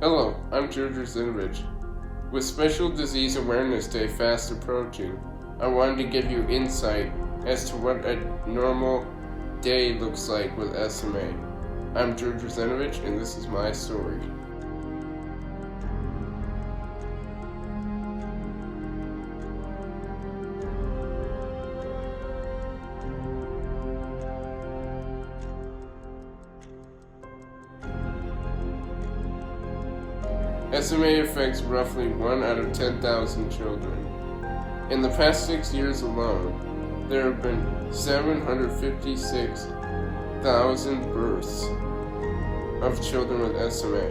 Hello, I'm George Zinovich. With Special Disease Awareness Day fast approaching, I wanted to give you insight as to what a normal day looks like with SMA. I'm George Zinovich, and this is my story. SMA affects roughly 1 out of 10,000 children. In the past 6 years alone, there have been 756,000 births of children with SMA.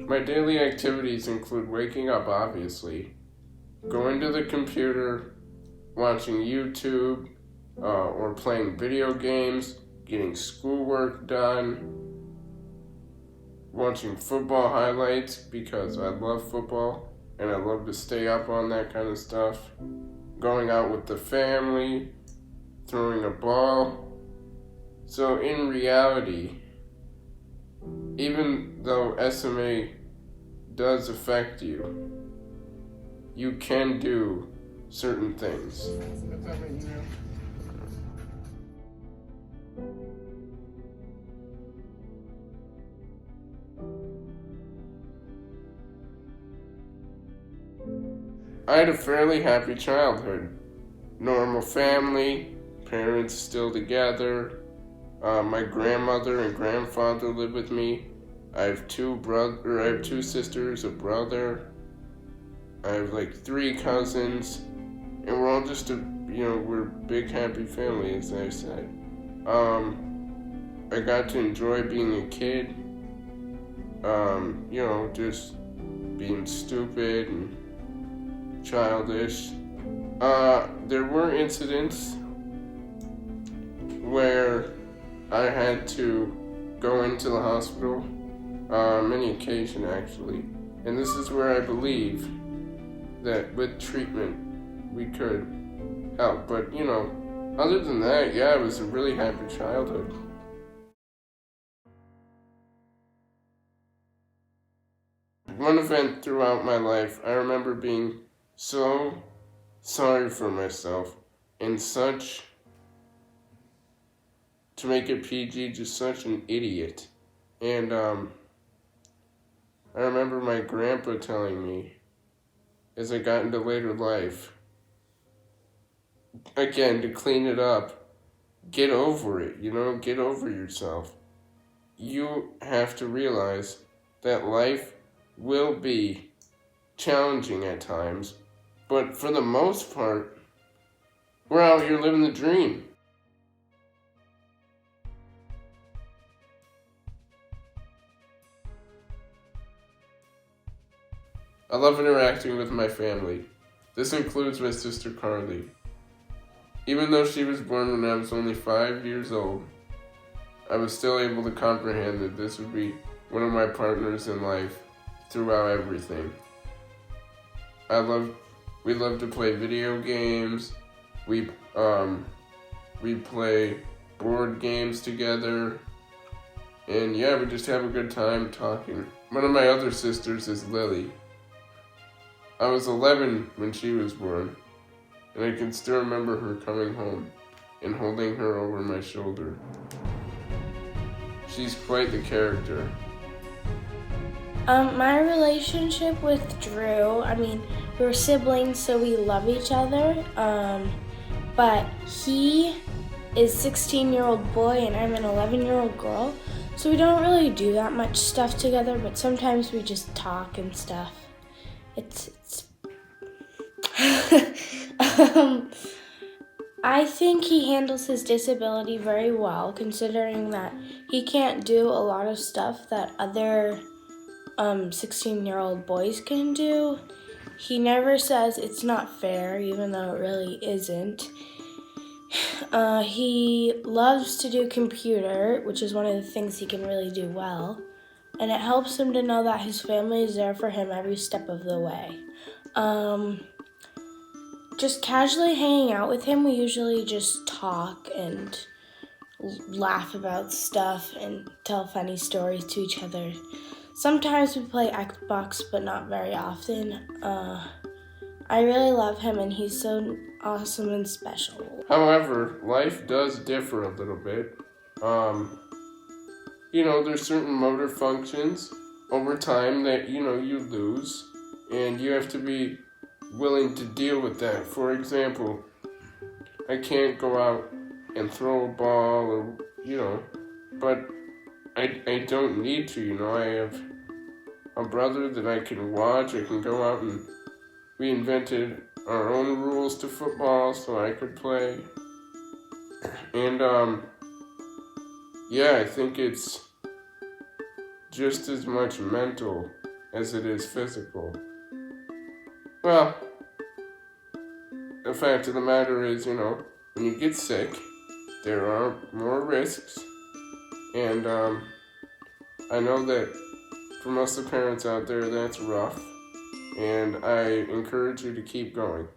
My daily activities include waking up, obviously, going to the computer, watching YouTube, or playing video games, getting schoolwork done, watching football highlights because I love football and I love to stay up on that kind of stuff, going out with the family, throwing a ball. So in reality, even though SMA does affect you, you can do certain things. I had a fairly happy childhood. Normal family, parents still together. My grandmother and grandfather live with me. I have two sisters, a brother. I have like 3 cousins, and we're all just we're a big happy family, as I said. I got to enjoy being a kid. Just being stupid and childish. There were incidents where I had to go into the hospital, many occasions actually, and this is where I believe that with treatment we could help. But other than that, it was a really happy childhood. One event throughout my life, I remember being so sorry for myself and to make it PG, just such an idiot. And I remember my grandpa telling me, as I got into later life, again, to clean it up, get over it, get over yourself. You have to realize that life will be challenging at times, but for the most part, we're out here living the dream. I love interacting with my family. This includes my sister Carly. Even though she was born when I was only 5 years old, I was still able to comprehend that this would be one of my partners in life throughout everything. We love to play video games. We play board games together. And we just have a good time talking. One of my other sisters is Lily. I was 11 when she was born, and I can still remember her coming home and holding her over my shoulder. She's quite the character. My relationship with Drew, we're siblings, so we love each other, but he is a 16-year-old boy and I'm an 11-year-old girl, so we don't really do that much stuff together, but sometimes we just talk and stuff. It's I think he handles his disability very well, considering that he can't do a lot of stuff that other 16-year-old boys can do. He never says it's not fair, even though it really isn't. He loves to do computer, which is one of the things he can really do well. And it helps him to know that his family is there for him every step of the way. Just casually hanging out with him, we usually just talk and laugh about stuff and tell funny stories to each other. Sometimes we play Xbox, but not very often. I really love him, and he's so awesome and special. However, life does differ a little bit. There's certain motor functions over time that, you lose, and you have to be willing to deal with that. For example, I can't go out and throw a ball or, but I don't need to, I have a brother that I can watch. I can go out, and we invented our own rules to football so I could play. And, I think it's just as much mental as it is physical. Well, the fact of the matter is, when you get sick, there are more risks. And I know that for most of the parents out there, that's rough. And I encourage you to keep going.